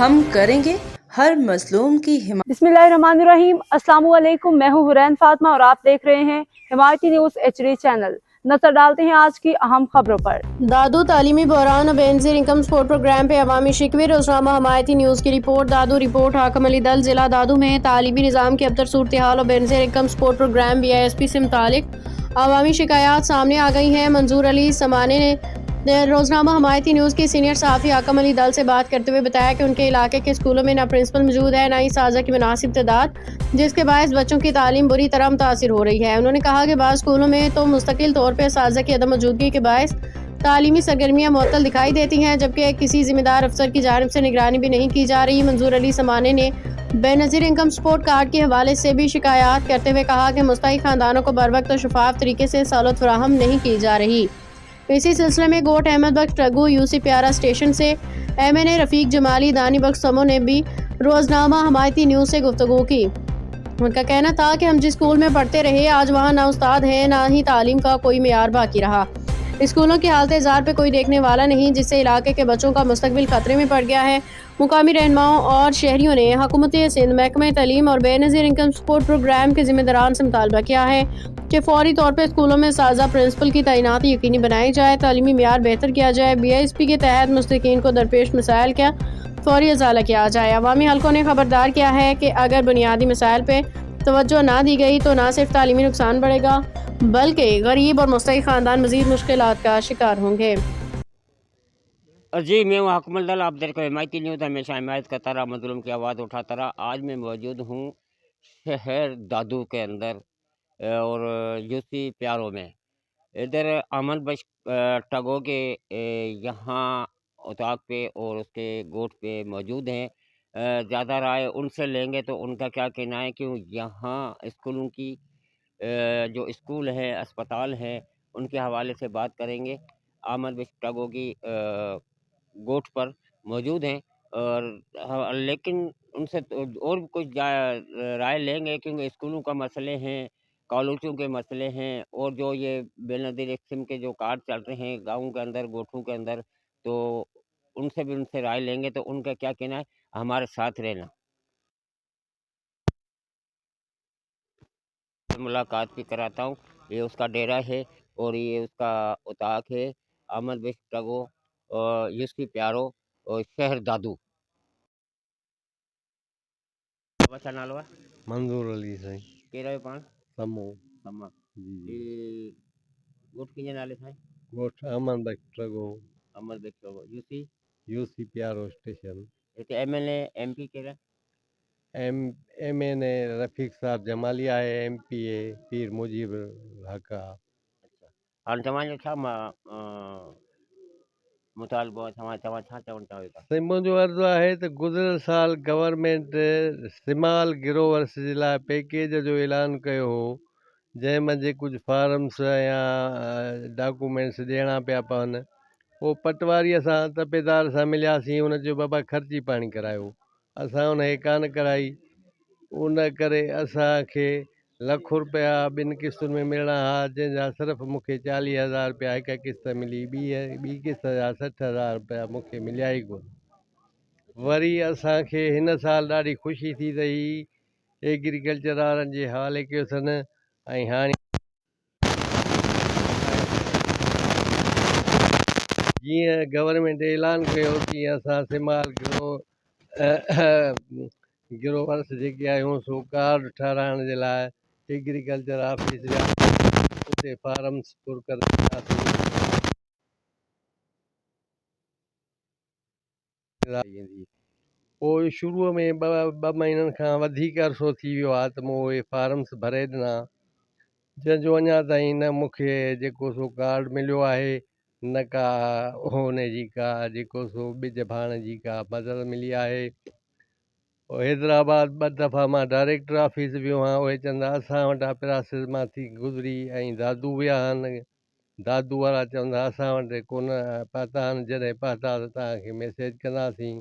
हम करेंगे हर मजलूम की हिमायत। बिस्मिल्लाहिर्रहमानिर्रहीम। अस्सलाम वालेकुम। मैं हूँ हुरैन फातिमा और आप देख रहे हैं हिमायती न्यूज़ HD चैनल। नजर डालते हैं आज की अहम खबरों पर। दादू तालीमी बहरान और बेनजीर इनकम सपोर्ट प्रोग्राम पे अवामी शिकवे। रोजनामा हमायती न्यूज़ की रिपोर्ट। दादू रिपोर्ट। हाकम अली दल जिला दादू में तालीमी निज़ाम की अबतर सूरत हाल और Benazir income support programme BISP से मुतालिक अवामी शिकायत सामने आ गई हैं। मंजूर अली समाने ने रोजनामा हमायती न्यूज़ की सीनियर सहाफ़ी हाकम अली दल से बात करते हुए बताया कि उनके इलाके के स्कूलों में ना प्रिंसिपल मौजूद है, ना ही साजा की मुनासिब तादाद, जिसके बायस बच्चों की तालीम बुरी तरह मुतासिर हो रही है। उन्होंने कहा कि बाद स्कूलों में तो मुस्तकिल तौर पर साजा की अदम मौजूदगी के बायस तालीमी सरगर्मियाँ मुअत्तल दिखाई देती हैं, जबकि किसी जिम्मेदार अफसर की जानिब से निगरानी भी नहीं की जा रही। मंजूर अली समाने ने बेनज़ीर इनकम सपोर्ट कार्ड के हवाले से भी शिकायत करते हुए कहा कि मुस्तहिक खानदानों को बर वक्त और शफाफ तरीके से सहूलत फराहम नहीं की जा रही। इसी सिलसिले में गोट अहमद बख्श टगू यूसी प्यारा स्टेशन से MNA रफ़ीक जमाली दानी बख्श समो ने भी रोजनामा हमायती न्यूज़ से गुफ्तगू की। उनका कहना था कि हम जिस स्कूल में पढ़ते रहे, आज वहाँ ना उस्ताद हैं, ना ही तालीम का कोई मेयार बाकी रहा। स्कूलों की हालत जार पे कोई देखने वाला नहीं, जिससे इलाके के बच्चों का मुस्तकबिल खतरे में पड़ गया है। मुकामी रहनुमाओं और शहरियों ने हुकूमत सिंध, महकमा तालीम और बेनज़ीर इनकम सपोर्ट प्रोग्राम के जिम्मेदारान से मुतालबा किया है कि फौरी तौर पर स्कूलों में साजा प्रिंसिपल की तैनाती यकीनी बनाई जाए, तालीमी मेयार बेहतर किया जाए। BISP के तहत मुस्तकीन को दरपेश मसाइल का फौरी अजाला किया जाए। अवामी हलकों ने खबरदार किया है कि अगर बुनियादी मसाइल पर तवज्जो ना दी गई तो ना सिर्फ तालीमी नुकसान बढ़ेगा, बल्कि गरीब और मुस्तहिक ख़ानदान मज़ीद मुश्किलात का शिकार होंगे। जी, मैं हूँ हाकिम दल। आप देख रहे हैं हिमायती न्यूज़। हमेशा हिमायत करता रहा, मजलूम की आवाज़ उठाता रहा। आज मैं मौजूद हूँ शहर दादू के अंदर और यूसी प्यारो में। इधर अमन बख्श टगो के यहाँ उताक पे और उसके गोट पे मौजूद हैं। ज़्यादा राय उनसे लेंगे तो उनका क्या कहना है कि यहाँ स्कूलों की जो स्कूल है, अस्पताल है, उनके हवाले से बात करेंगे। अहमद बख्श टगो की गोठ पर मौजूद हैं और लेकिन उनसे तो और भी कुछ राय लेंगे, क्योंकि स्कूलों का मसले हैं, कॉलेजों के मसले हैं और जो ये बेनज़ीर किस्म के जो कार्ड चल रहे हैं गाँव के अंदर, गोठों के अंदर, तो उनसे राय लेंगे तो उनका क्या कहना है। हमारे साथ रहना। मुलाकात भी कराता हूँ। ये उसका डेरा है और ये उसका उताक है। अहमद बख्श टगो और यूसुफ प्यारो और शहर दादू। बचा नालो है मंजूर अली साईं के रहे पाण समो समा जी ए गोठ के नाले साईं गोठ अमन बख्श टगो अहमद बख्श टगो यूसी प्यारो स्टेशन इते MLA MP के रहे MNA रफ़ीक साहब जमाली आहे, MPA पीर मुजीब हक़ आहे। अच्छा हाणे तव्हांजो छा मुतालबो आहे? तव्हां छा चवणु चाहियो था? साईं मुंहिंजो अर्ज़ु आहे त गुज़िरियल साल गवर्नमेंट स्माल ग्रोवर्स जे लाइ पैकेज जो ऐलान कयो हो, जंहिंमें जे कुझु फार्म्स या डॉक्यूमेंट्स ॾियणा पिया पवनि। पोइ पटवारीअ सां तपेदार सां मिलियासीं, उन जो बाबा ख़र्ची पाणी करायो। असां उनखे कान कराई, उन करे असांखे ₹1,00,000 ॿिनि किस्तुनि में मिलणा हुआ, जंहिंजा सिर्फ़ु मूंखे ₹40,000 हिकु किस्त मिली, ॿी किस्त जा ₹60,000 मूंखे मिलिया ई कोन। वरी असांखे हिन साल ॾाढी ख़ुशी थी त एग्रीकल्चर वारनि जे हवाले कयो अथनि ऐं हाणे जीअं गवर्नमेंट ऐलान कयो तीअं असां स्माल ग्रोवर्स जेके आहियूं सो कार्ड ठाराइण जे लाइ एग्रीकल्चर ऑफिस जा उते फार्म्स पुर पोइ शुरूअ में ॿ महीननि खां वधीक अरिसो थी वियो आहे त मूं उहे फार्म्स भरे ॾिना, जंहिंजो अञा ताईं न मूंखे जेको सो कार्ड मिलियो आहे, न का हुन जी का जेको सो ॿिज भाण जी का मदद मिली आहे। हैदराबाद 2 दफ़ा मां डायरेक्टर ऑफिस वियो आहियां, उहे चवंदा असां वटां प्रोसेस मां थी गुज़री, ऐं दादू विया आहिनि, दादू वारा चवंदा असां वटि कोन पहुता आहिनि, जॾहिं पहुता त तव्हांखे मैसेज कंदासीं।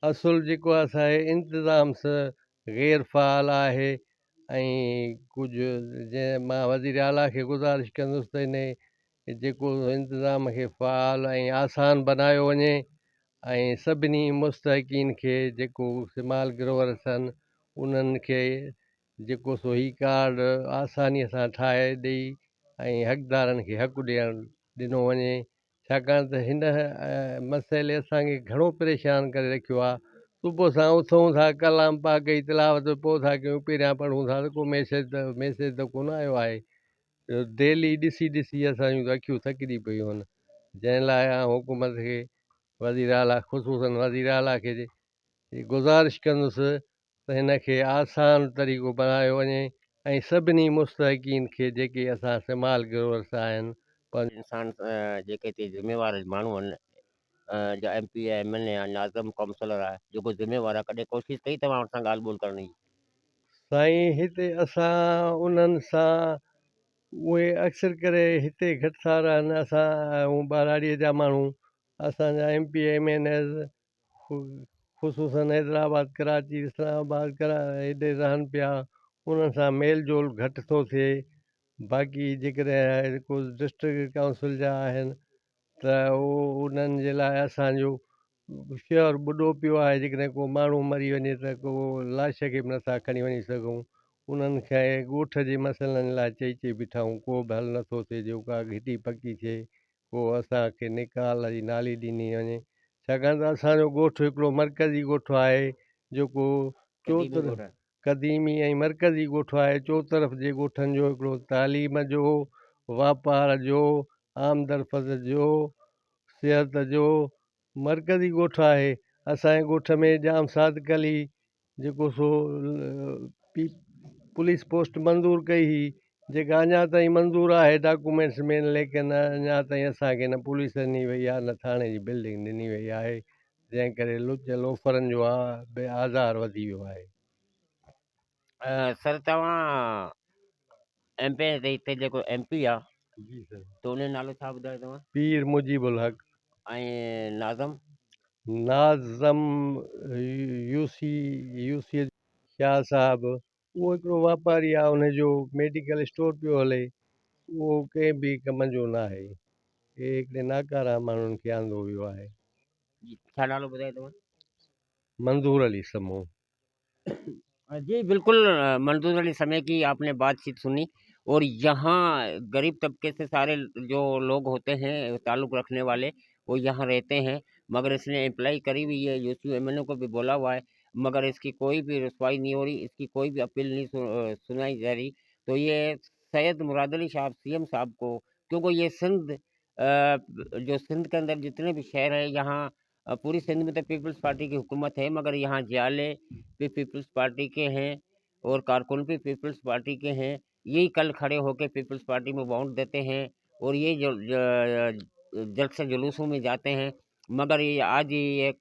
असुलु जेको असांजे इंतिज़ाम सां गैर फ़ाल आहे ऐं कुझु जंहिं मां वज़ीर आला खे गुज़ारिश कंदुसि त इन जेको इंतिज़ाम खे फ़ाल ऐं आसान बनायो वञे। ऐं सभिनी मुस्तहक़ीन खे जेको सिमाल ग्रोवर्स आहिनि उन्हनि खे जेको सो ही कार्ड आसानीअ सां ठाहे ॾेई ऐं हक़दारनि खे हक़ु ॾिनो वञे, छाकाणि त हिन मसइले असांखे घणो परेशान करे रखियो आहे। सुबुह सां उथूं था, कलाम पाक जी तिलावत पोइ था कयूं, पहिरियां पढ़ूं था त को मैसेज त कोन आयो आहे। डेली ॾिसी ॾिसी असांजूं अखियूं थकिजी पियूं आहिनि, जंहिं लाइ हुकूमत खे वज़ीर आला ख़ुसूसन वज़ीर आला खे गुज़ारिश कंदुसि त हिन खे आसान तरीक़ो बणायो वञे ऐं सभिनी मुस्तहक़ीन खे जेके असां सिमाल ग्रोवर्स आहिनि इंसान जेके हिते ज़िम्मेवार माण्हू आहिनि, जा MP आहे, MLA आहे, नाज़िम काउंसलर आहे, जेको ज़िम्मेवार आहे, कॾहिं कोशिशि कई तव्हां वटि सां ॻाल्हि ॿोल करण जी? साईं हिते असां उन्हनि सां उहे अक्सर करे हिते घटि था रहनि, असां ऐं ॿाराड़ीअ जा माण्हू असांजा MP MNAs ख़ुसूसन हैदराबाद कराची इस्लामाबाद हेॾे रहनि पिया, उन्हनि सां मेल जोल घटि थो थिए। बाक़ी जेकॾहिं को डिस्ट्रिक्ट काउंसिल जा आहिनि त उन्हनि जे लाइ असांजो शहर ॿुॾो पियो आहे, जेकॾहिं को माण्हू मरी वञे त को लाश खे बि नथा खणी वञी सघूं, उन्हनि खे ॻोठ जे मसइलनि लाइ चई चई बीठा आहियूं, को बि हल नथो थिए जो का घिटी पकी थिए, को असांखे निकाल जी नाली ॾिनी वञे, छाकाणि त असांजो ॻोठु हिकिड़ो मरकज़ी ॻोठु आहे जेको क़दीमी ऐं मरकज़ी ॻोठु आहे। चोतरफ़ जे ॻोठनि जो हिकिड़ो तालीम जो, वापार जो, आमदरफ़्त जो, सिहत जो मरकज़ी ॻोठु आहे। असांजे ॻोठ में जाम सादिक अली जेको सो पुलिस पोस्ट मंज़ूरु कई हुई, जेका अञा ताईं मंज़ूरु आहे डॉक्यूमेंट्स में, लेकिन अञा ताईं असांखे न पुलिस ॾिनी वई आहे न थाणे जी बिल्डिंग ॾिनी वई आहे, जंहिं करे लुच लोफरनि जो आज़ार वधी वियो आहे। सर तव्हां हिते जेको MP आहे जी सर। त उन जो नालो छा ॿुधायो तव्हां? पीर मुजीबुल हक़। ऐं नाज़म यूसी शाह साहब, उहो हिकिड़ो वापारी आहे, उनजो मेडिकल स्टोर पियो हले, उहो कंहिं बि कम जो न आहे, हे हिकिड़े नाकारा माण्हुनि खे आंदो वियो आहे। छा नालो ॿुधायो तव्हां? मंजूर अली समूह। जी बिल्कुल, मंजूर अली समय की आपने बातचीत सुनी, और यहाँ गरीब तबके से सारे जो लोग होते हैं ताल्लुक़ रखने वाले, वो यहाँ रहते हैं, मगर इसने अप्लाई करी हुई है, UC MNO को भी बोला हुआ है, मगर इसकी कोई भी रसवाई नहीं हो रही, इसकी कोई भी अपील नहीं सुनाई जा रही। तो ये सैयद मुराद अली साहब CM साहब को, क्योंकि ये सिंध जो सिंध के अंदर जितने भी शहर हैं, यहाँ पूरी सिंध में तो पीपल्स पार्टी की हुकूमत है, मगर यहाँ जाले भी पीपल्स पार्टी के हैं और कारकुन भी पीपल्स पार्टी के हैं। यही कल खड़े होकर पीपल्स पार्टी में वोट देते हैं और ये जो जलसे जुलूसों में जाते हैं, मगर ये आज ये एक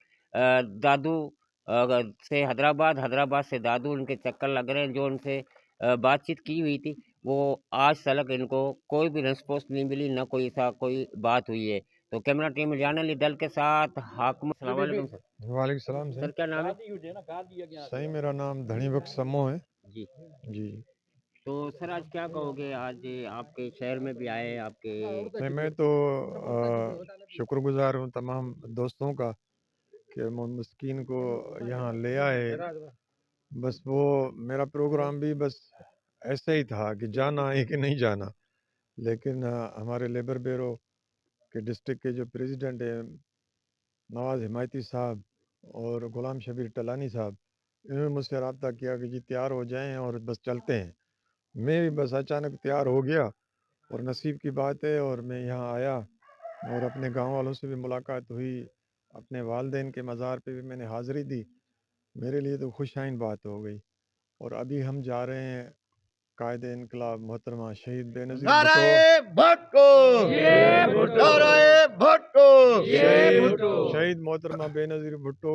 दादू से हैदराबाद से दादू उनके चक्कर लग रहे हैं। जो उनसे बातचीत की हुई थी, वो आज तक इनको कोई भी रिस्पॉन्स नहीं मिली, ना कोई ऐसा कोई बात हुई है। तो कैमरा टीम जाने अली दल के साथ हाकिम। अस्सलाम वालेकुम सर। वालेकुम सलाम सर क्या नाम है? सही, मेरा नाम धनी बख्श समूह है जी जी। तो सर आज क्या कहोगे, आज आपके शहर में भी आए आपके? नहीं, मैं तो शुक्रगुजार हूँ तमाम दोस्तों का कि मस्कीन को यहाँ ले आए। बस वो मेरा प्रोग्राम भी बस ऐसे ही था कि जाना है कि नहीं जाना, लेकिन हमारे लेबर ब्यूरो के डिस्ट्रिक्ट के जो प्रेसिडेंट हैं नवाज़ हिमायती साहब और गुलाम शबीर टलानी साहब, इन्होंने मुझसे रब्ता किया कि जी तैयार हो जाएं और बस चलते हैं। मैं भी बस अचानक तैयार हो गया और नसीब की बात है, और मैं यहाँ आया और अपने गांव वालों से भी मुलाकात हुई, अपने वालदेन के मज़ार पे भी मैंने हाज़िरी दी। मेरे लिए तो खुशाइन बात हो गई। और अभी हम जा रहे हैं कायद इनकलाब मोहतरमा शहीद बेनज़ीर शहीद मोहतरमा बेनज़ीर भुट्टो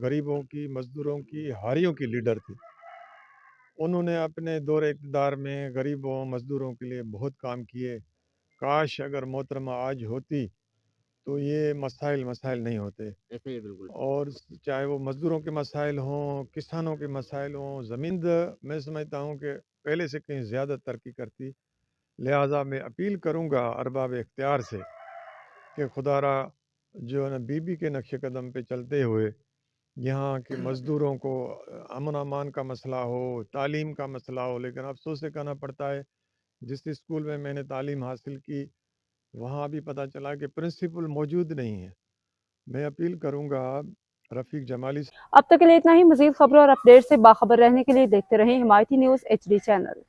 गरीबों की, मज़दूरों की, हारियों की लीडर थी। उन्होंने अपने दौरे इक़्तिदार में गरीबों मज़दूरों के लिए बहुत काम किए। काश अगर मोहतरमा आज होती तो ये मसाइल नहीं होते। बिल्कुल। और चाहे वो मज़दूरों के मसाइल हों, किसानों के मसाइल हों, ज़मीन मैं समझता हूँ कि पहले से कहीं ज़्यादा तरक्की करती। लिहाजा मैं अपील करूँगा अरबाब इख्तियार से कि खुदारा जो है ना बीबी के नक्शे कदम पे चलते हुए यहाँ के मज़दूरों को अमन अमान का मसला हो, तालीम का मसला हो, लेकिन अफसोस से कहना पड़ता है जिस स्कूल में मैंने तालीम हासिल की वहाँ भी पता चला कि प्रिंसिपल मौजूद नहीं है। मैं अपील करूँगा रफ़ीक जमाली अब तक के लिए इतना ही। मजीद खबरों और अपडेट से बाखबर रहने के लिए देखते रहें हिमायती न्यूज़ HD चैनल।